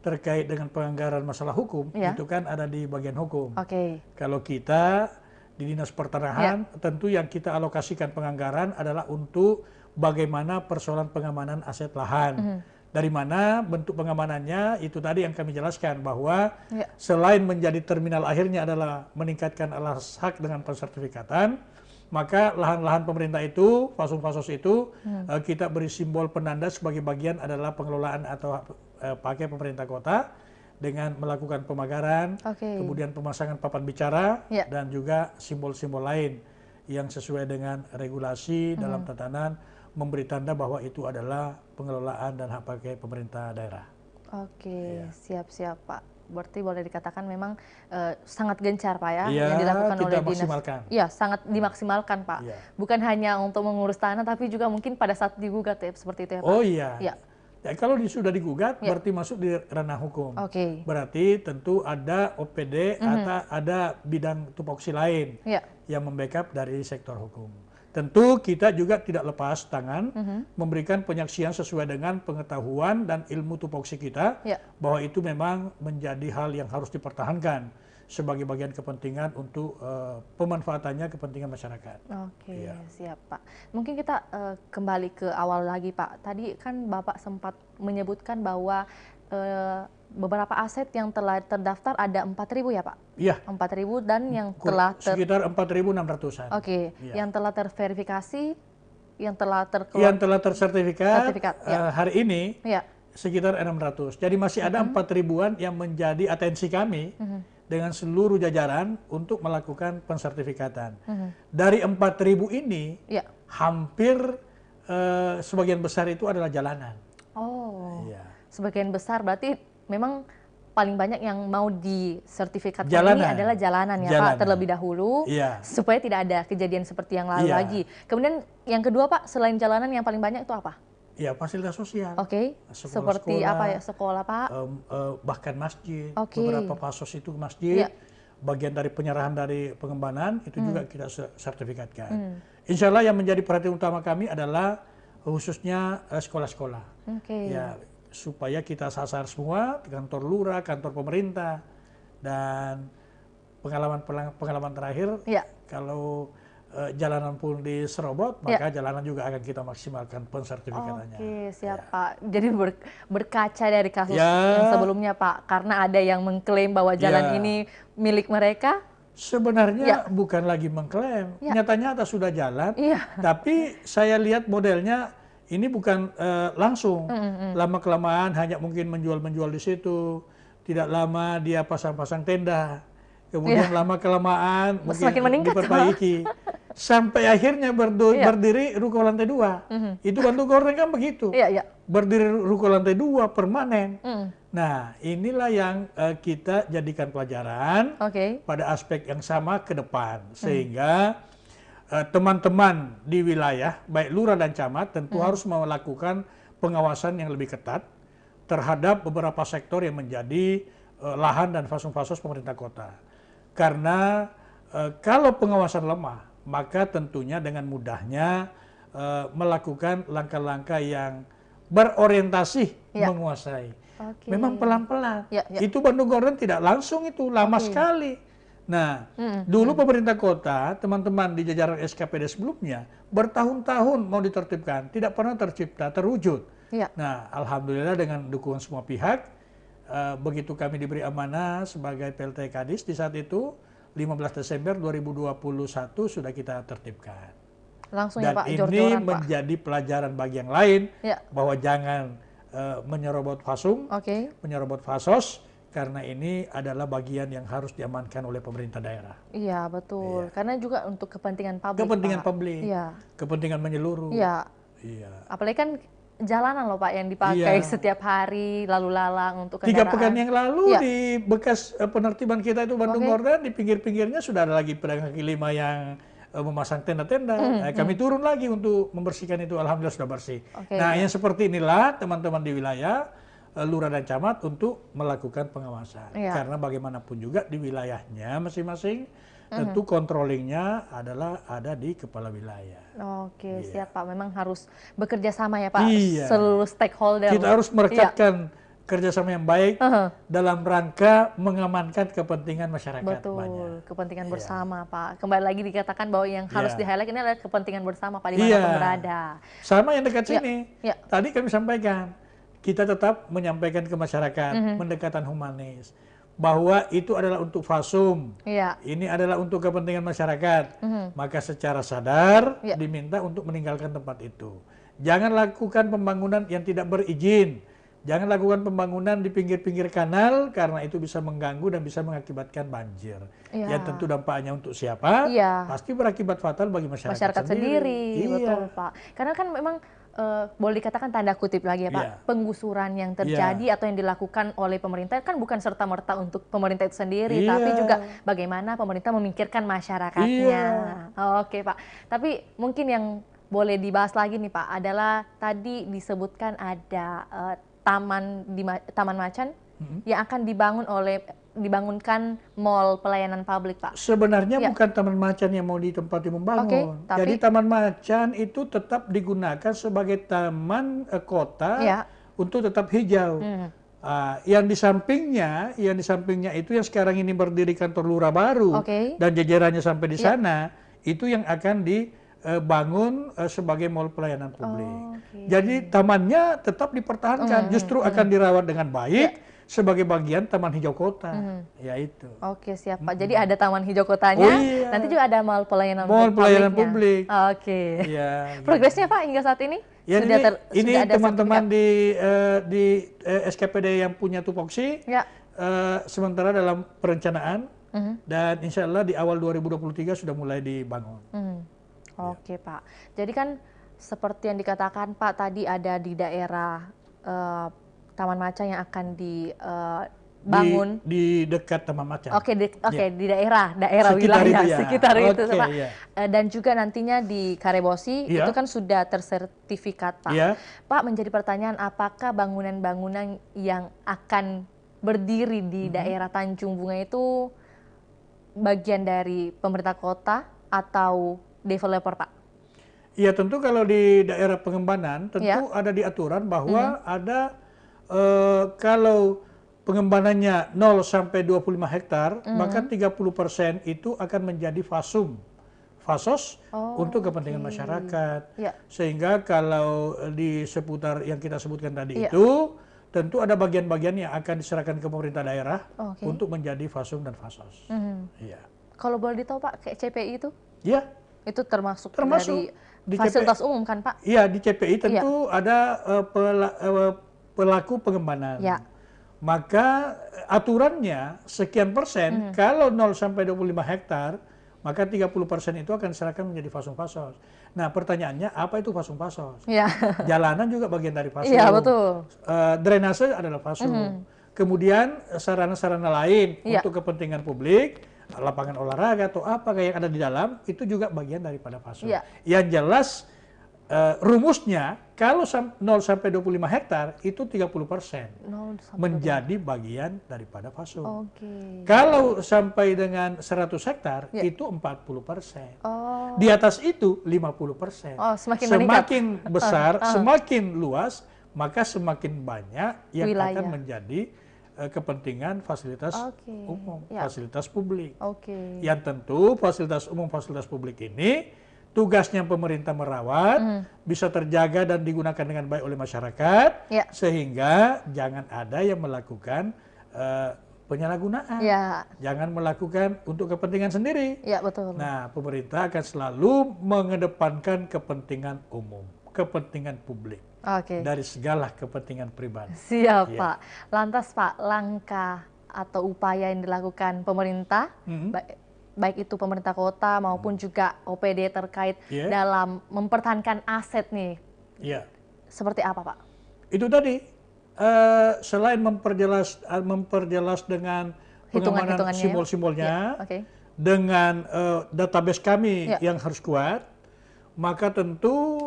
terkait dengan penganggaran masalah hukum, Ya. itu kan ada di bagian hukum. Oke. Kalau kita di Dinas Pertanahan, tentu yang kita alokasikan penganggaran adalah untuk bagaimana persoalan pengamanan aset lahan. Dari mana bentuk pengamanannya, itu tadi yang kami jelaskan bahwa Ya. selain menjadi terminal akhirnya adalah meningkatkan alas hak dengan pensertifikatan, maka lahan-lahan pemerintah itu, fasos-fasos itu, kita beri simbol penanda sebagai bagian adalah pengelolaan atau pakai pemerintah kota dengan melakukan pemagaran, Oke. kemudian pemasangan papan bicara, Ya. dan juga simbol-simbol lain yang sesuai dengan regulasi dalam tatanan memberi tanda bahwa itu adalah pengelolaan dan hak pakai pemerintah daerah. Oke, siap-siap, Pak. Berarti boleh dikatakan memang sangat gencar, Pak, ya, Iya, yang dilakukan kita oleh dinas. maksimalkan. Iya, sangat dimaksimalkan, Pak. Iya. Bukan hanya untuk mengurus tanah, tapi juga mungkin pada saat digugat ya, seperti itu ya, Pak. Oh iya. Iya. Ya, kalau sudah digugat, berarti masuk di ranah hukum. Oke. Berarti tentu ada OPD atau ada bidang tupoksi lain yang membackup dari sektor hukum. Tentu kita juga tidak lepas tangan memberikan penyaksian sesuai dengan pengetahuan dan ilmu tupoksi kita, bahwa itu memang menjadi hal yang harus dipertahankan sebagai bagian kepentingan untuk pemanfaatannya kepentingan masyarakat. Oke, siap Pak. Mungkin kita kembali ke awal lagi Pak. Tadi kan Bapak sempat menyebutkan bahwa beberapa aset yang telah terdaftar ada 4.000 ya Pak? Iya. 4.000 dan yang telah sekitar 4.600-an. Oke, yang telah terverifikasi, yang telah tersertifikat hari ini sekitar 600. Jadi masih ada 4.000-an yang menjadi atensi kami dengan seluruh jajaran untuk melakukan pensertifikatan. Dari 4.000 ini, hampir sebagian besar itu adalah jalanan. Oh, sebagian besar berarti memang paling banyak yang mau disertifikatkan ini adalah jalanan ya Pak, terlebih dahulu, supaya tidak ada kejadian seperti yang lalu lagi. Kemudian yang kedua Pak, selain jalanan yang paling banyak itu apa? Ya, fasilitas sosial. Oke. Seperti apa ya, sekolah Pak? Bahkan masjid. Beberapa fasos itu masjid. Bagian dari penyerahan dari pengembangan itu juga kita sertifikatkan. Insya Allah yang menjadi perhatian utama kami adalah khususnya sekolah-sekolah. Ya, supaya kita sasar semua kantor lurah, kantor pemerintah, dan pengalaman terakhir kalau jalanan pun diserobot, maka jalanan juga akan kita maksimalkan pensertifikatannya. Oke, siap Pak. Jadi berkaca dari kasus yang sebelumnya Pak, karena ada yang mengklaim bahwa jalan ini milik mereka. Sebenarnya bukan lagi mengklaim, nyata-nyata sudah jalan, tapi saya lihat modelnya ini bukan langsung, lama-kelamaan hanya mungkin menjual-menjual di situ, tidak lama dia pasang-pasang tenda, kemudian lama-kelamaan mungkin diperbaiki. Sampai akhirnya berdiri ruko lantai 2. Itu Bantu Gorden kan begitu. Berdiri ruko lantai 2 permanen. Nah, inilah yang kita jadikan pelajaran pada aspek yang sama ke depan. Sehingga teman-teman di wilayah, baik lurah dan camat, tentu harus melakukan pengawasan yang lebih ketat terhadap beberapa sektor yang menjadi lahan dan fasos-fasos pemerintah kota. Karena kalau pengawasan lemah, maka tentunya dengan mudahnya melakukan langkah-langkah yang berorientasi menguasai. Memang pelan-pelan. Itu Bantu Gorden tidak langsung, itu lama sekali. Nah, dulu pemerintah kota, teman-teman di jajaran SKPD sebelumnya, bertahun-tahun mau ditertibkan, tidak pernah tercipta, terwujud. Nah, alhamdulillah dengan dukungan semua pihak, begitu kami diberi amanah sebagai PLT Kadis di saat itu, 15 Desember 2021 sudah kita tertibkan. Langsung dan ya Pak, ini menjadi pelajaran bagi yang lain, bahwa jangan menyerobot fasum, menyerobot fasos, karena ini adalah bagian yang harus diamankan oleh pemerintah daerah. Iya, betul. Karena juga untuk kepentingan publik, Kepentingan publik, kepentingan menyeluruh. Apalagi kan jalanan loh Pak yang dipakai setiap hari, lalu lalang untuk kendaraan. 3 pekan yang lalu di bekas penertiban kita itu Bantu Gorden, di pinggir-pinggirnya sudah ada lagi pedagang kaki lima yang memasang tenda-tenda. Kami turun lagi untuk membersihkan itu, alhamdulillah sudah bersih. Nah, yang seperti inilah teman-teman di wilayah, lurah dan camat untuk melakukan pengawasan. Karena bagaimanapun juga di wilayahnya masing-masing, tentu controllingnya adalah ada di kepala wilayah. Oke, siap Pak. Memang harus bekerja sama ya Pak, seluruh stakeholder. Kita harus merekatkan kerjasama yang baik dalam rangka mengamankan kepentingan masyarakat. Betul, kepentingan bersama Pak. Kembali lagi dikatakan bahwa yang harus di-highlight ini adalah kepentingan bersama Pak, dimanapun berada. Sama yang dekat sini. Tadi kami sampaikan, kita tetap menyampaikan ke masyarakat, pendekatan humanis. Bahwa itu adalah untuk fasum, ini adalah untuk kepentingan masyarakat, maka secara sadar diminta untuk meninggalkan tempat itu. Jangan lakukan pembangunan yang tidak berizin, jangan lakukan pembangunan di pinggir-pinggir kanal, karena itu bisa mengganggu dan bisa mengakibatkan banjir. Yang tentu dampaknya untuk siapa? Pasti berakibat fatal bagi masyarakat sendiri. Betul Pak. Karena kan memang boleh dikatakan tanda kutip lagi ya Pak, penggusuran yang terjadi atau yang dilakukan oleh pemerintah kan bukan serta-merta untuk pemerintah itu sendiri, tapi juga bagaimana pemerintah memikirkan masyarakatnya. Oke Pak, tapi mungkin yang boleh dibahas lagi nih Pak, adalah tadi disebutkan ada Taman Macan yang akan dibangunkan mall pelayanan publik Pak. Sebenarnya Ya. bukan Taman Macan yang mau ditempati membangun. Oke, tapi- Jadi Taman Macan itu tetap digunakan sebagai taman kota Ya. untuk tetap hijau. Yang di sampingnya itu yang sekarang ini berdiri kantor lurah baru Oke. dan jajarannya sampai di sana, itu yang akan dibangun sebagai mall pelayanan publik. Oke. Jadi tamannya tetap dipertahankan, justru akan dirawat dengan baik sebagai bagian taman hijau kota, yaitu. Oke, siap Pak. Jadi ada taman hijau kotanya, Oh, iya. nanti juga ada mall pelayanan Mall pelayanan publiknya. publik. Oke. Ya, Progresnya Pak hingga saat ini? ya ini sudah ada teman-teman di SKPD yang punya tupoksi, sertifikat? sementara dalam perencanaan, dan insya Allah di awal 2023 sudah mulai dibangun. Oke Pak. Jadi kan seperti yang dikatakan Pak tadi, ada di daerah Taman Macan yang akan dibangun. Di dekat Taman Macan. Oke, Ya. di daerah Sekitar wilayah itu ya. sekitar itu Oke, Pak. iya. Dan juga nantinya di Karebosi Iya. itu kan sudah tersertifikat Pak. Iya. Pak, menjadi pertanyaan, apakah bangunan-bangunan yang akan berdiri di daerah Tanjung Bunga itu bagian dari pemerintah kota atau developer Pak? Iya, tentu kalau di daerah pengembangan tentu Ya. ada di aturan bahwa ada kalau pengembangannya 0 sampai 25 hektar, maka 30% itu akan menjadi fasos untuk kepentingan masyarakat. Ya. Sehingga kalau di seputar yang kita sebutkan tadi Iya. itu, tentu ada bagian-bagian yang akan diserahkan ke pemerintah daerah Oke. untuk menjadi fasum dan fasos. Iya. Kalau boleh ditahu Pak, kayak CPI itu? Ya, Itu termasuk Termasuk dari di fasilitas umum kan Pak? iya, di CPI tentu ada pelaku pengembangan. Ya. Maka aturannya sekian persen, kalau 0 sampai 25 hektar, maka 30% itu akan diserahkan menjadi fasum-fasos. Nah, pertanyaannya apa itu fasum-fasos? Ya. Jalanan juga bagian dari fasum. Iya, betul. Drainase adalah fasum. Kemudian sarana-sarana lain Iya. untuk kepentingan publik, lapangan olahraga atau apa kayak yang ada di dalam, itu juga bagian daripada fasum. Iya. Yang jelas rumusnya kalau 0 sampai 25 hektar itu 30% 0 sampai menjadi bagian daripada fasum. Oke. Kalau sampai dengan 100 hektar Ya. itu 40%. Oh. Di atas itu 50%. Oh, semakin meningkat. Semakin besar, semakin luas, maka semakin banyak yang Wilayah. akan menjadi kepentingan fasilitas Oke. umum, Ya. fasilitas publik. Oke. Yang tentu fasilitas umum, fasilitas publik ini tugasnya pemerintah merawat, bisa terjaga dan digunakan dengan baik oleh masyarakat, Ya. sehingga jangan ada yang melakukan penyalahgunaan. Ya. Jangan melakukan untuk kepentingan sendiri. Ya, betul. Nah, pemerintah akan selalu mengedepankan kepentingan umum, kepentingan publik Oke. dari segala kepentingan pribadi. Siap, Iya. Pak. Lantas, Pak, langkah atau upaya yang dilakukan pemerintah, baik itu pemerintah kota maupun juga OPD terkait Iya. dalam mempertahankan aset nih, Ya, seperti apa, Pak? itu tadi selain memperjelas dengan pengamanan Hitungan-hitungannya ya? simbol-simbolnya, Oke. dengan database kami Ya. yang harus kuat, maka tentu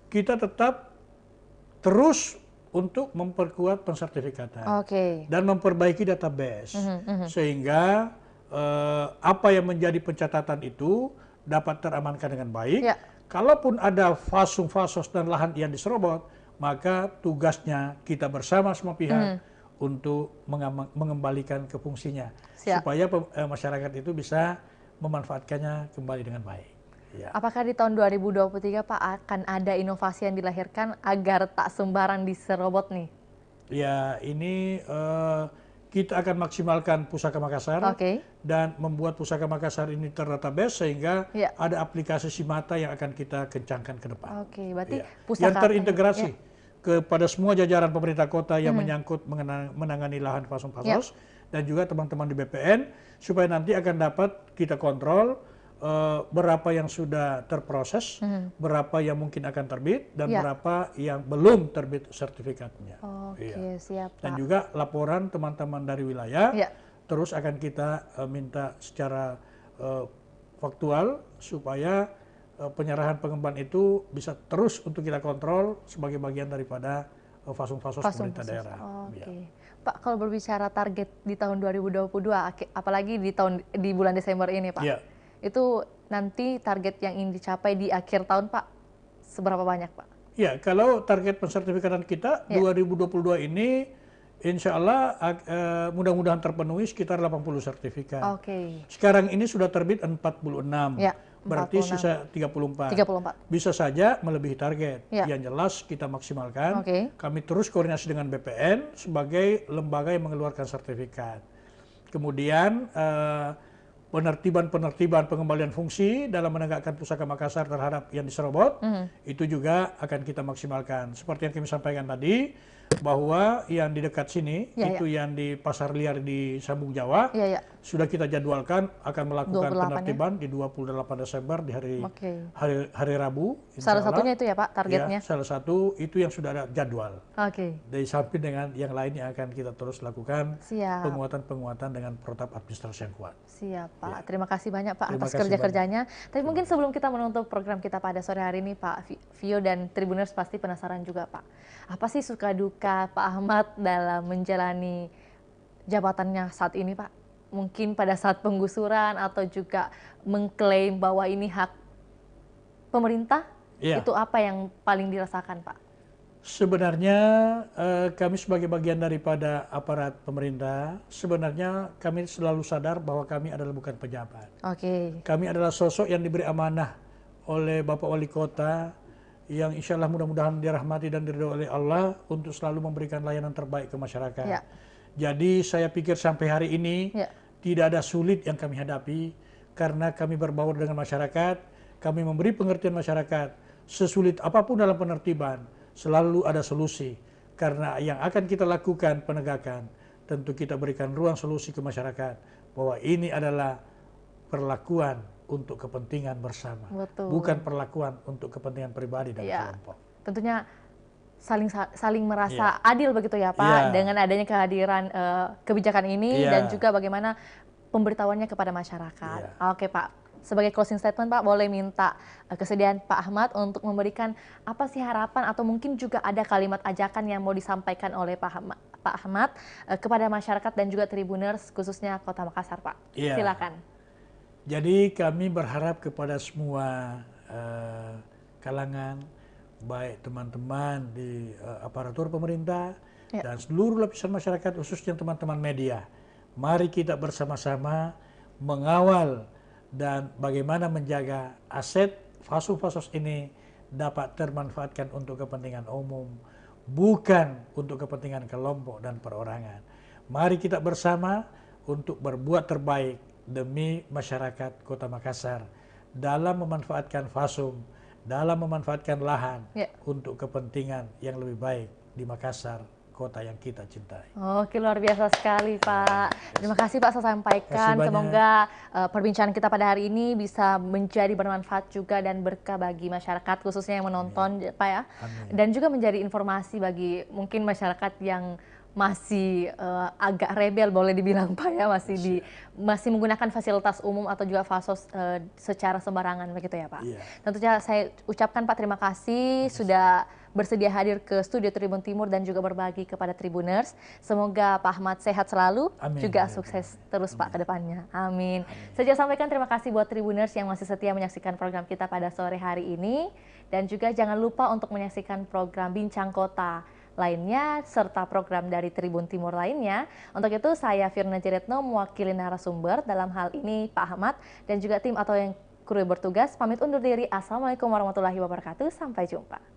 kita tetap terus untuk memperkuat pensertifikatan Oke. dan memperbaiki database sehingga apa yang menjadi pencatatan itu dapat teramankan dengan baik. Ya. Kalaupun ada fasum-fasos dan lahan yang diserobot, maka tugasnya kita bersama semua pihak untuk mengembalikan ke fungsinya. Siap. Supaya masyarakat itu bisa memanfaatkannya kembali dengan baik. Ya. Apakah di tahun 2023, Pak, akan ada inovasi yang dilahirkan agar tak sembarang diserobot nih? Ya, ini kita akan maksimalkan Pusaka Makassar Oke. dan membuat Pusaka Makassar ini terdatabase sehingga Ya. ada aplikasi Simata yang akan kita kencangkan ke depan. Oke, berarti Ya. pusaka Yang terintegrasi kepada semua jajaran pemerintah kota yang menyangkut menangani lahan fasum-fasos dan juga teman-teman di BPN supaya nanti akan dapat kita kontrol berapa yang sudah terproses, berapa yang mungkin akan terbit, dan Ya. berapa yang belum terbit sertifikatnya. Oke, Iya. siap, Dan Pak. juga laporan teman-teman dari wilayah Ya. terus akan kita minta secara faktual supaya penyerahan pengemban itu bisa terus untuk kita kontrol sebagai bagian daripada fasos-fasos pemerintah daerah. Oke. Ya. Pak, kalau berbicara target di tahun 2022, apalagi di bulan Desember ini, Pak. Ya. Itu nanti target yang ingin dicapai di akhir tahun, Pak, seberapa banyak, Pak? Ya, kalau target pensertifikatan kita 2022 ini insya Allah mudah-mudahan terpenuhi sekitar 80 sertifikat. Oke. Sekarang ini sudah terbit 46. Ya. Berarti 46. sisa 34. 34. Bisa saja melebihi target. Ya. Yang jelas kita maksimalkan. Oke. Kami terus koordinasi dengan BPN sebagai lembaga yang mengeluarkan sertifikat. Kemudian penertiban pengembalian fungsi dalam menegakkan Pusaka Makassar terhadap yang diserobot, itu juga akan kita maksimalkan. Seperti yang kami sampaikan tadi, bahwa yang di dekat sini, itu yang di Pasar Liar di Sambung Jawa, sudah kita jadwalkan akan melakukan penertiban di 28 Desember di hari Rabu. Salah satunya itu ya Pak targetnya? Ya, salah satu itu yang sudah ada jadwal. Oke. Dari samping dengan yang lain yang akan kita terus lakukan, penguatan-penguatan dengan protap administrasi yang kuat. Siap Pak, terima kasih banyak Pak atas kerja-kerjanya. Tapi mungkin sebelum kita menutup program kita pada sore hari ini Pak Vio dan Tribuners pasti penasaran juga Pak. Apa sih suka duka Pak Ahmad dalam menjalani jabatannya saat ini Pak? Mungkin pada saat penggusuran atau juga mengklaim bahwa ini hak pemerintah, itu apa yang paling dirasakan Pak? Sebenarnya kami sebagai bagian daripada aparat pemerintah, sebenarnya kami selalu sadar bahwa kami adalah bukan pejabat. Oke. Kami adalah sosok yang diberi amanah oleh Bapak Wali Kota, yang insya Allah mudah-mudahan dirahmati dan diridhoi oleh Allah untuk selalu memberikan layanan terbaik ke masyarakat. Ya. Jadi saya pikir sampai hari ini tidak ada sulit yang kami hadapi karena kami berbaur dengan masyarakat, kami memberi pengertian masyarakat. Sesulit apapun dalam penertiban, selalu ada solusi. Karena yang akan kita lakukan penegakan, tentu kita berikan ruang solusi ke masyarakat bahwa ini adalah perlakuan untuk kepentingan bersama, bukan perlakuan untuk kepentingan pribadi dan kelompok. Tentunya saling merasa adil begitu ya Pak, dengan adanya kehadiran kebijakan ini dan juga bagaimana pemberitahuannya kepada masyarakat. Oke Pak, sebagai closing statement Pak, boleh minta kesediaan Pak Ahmad untuk memberikan apa sih harapan atau mungkin juga ada kalimat ajakan yang mau disampaikan oleh Pak Ahmad kepada masyarakat dan juga Tribuners khususnya Kota Makassar Pak. Silakan. Jadi kami berharap kepada semua kalangan, baik teman-teman di aparatur pemerintah dan seluruh lapisan masyarakat, khususnya teman-teman media. Mari kita bersama-sama mengawal dan bagaimana menjaga aset fasos-fasos ini dapat termanfaatkan untuk kepentingan umum, bukan untuk kepentingan kelompok dan perorangan. Mari kita bersama untuk berbuat terbaik demi masyarakat Kota Makassar dalam memanfaatkan fasum, dalam memanfaatkan lahan untuk kepentingan yang lebih baik di Makassar, kota yang kita cintai. Oke, luar biasa sekali Pak. Terima kasih Pak saya sampaikan. Semoga perbincangan kita pada hari ini bisa menjadi bermanfaat juga dan berkah bagi masyarakat khususnya yang menonton Pak ya. Dan juga menjadi informasi bagi mungkin masyarakat yang masih agak rebel boleh dibilang Pak ya, masih menggunakan fasilitas umum atau juga fasos secara sembarangan begitu ya Pak. Tentunya saya ucapkan Pak terima kasih sudah bersedia hadir ke studio Tribun Timur dan juga berbagi kepada Tribuners. Semoga Pak Ahmad sehat selalu, juga sukses terus Pak ke depannya. Amin. Saya sampaikan terima kasih buat Tribuners yang masih setia menyaksikan program kita pada sore hari ini. Dan juga jangan lupa untuk menyaksikan program Bincang Kota lainnya serta program dari Tribun Timur lainnya. Untuk itu saya Firna Jeretno mewakili narasumber dalam hal ini Pak Ahmad dan juga tim atau yang kru bertugas pamit undur diri. Assalamualaikum warahmatullahi wabarakatuh. Sampai jumpa.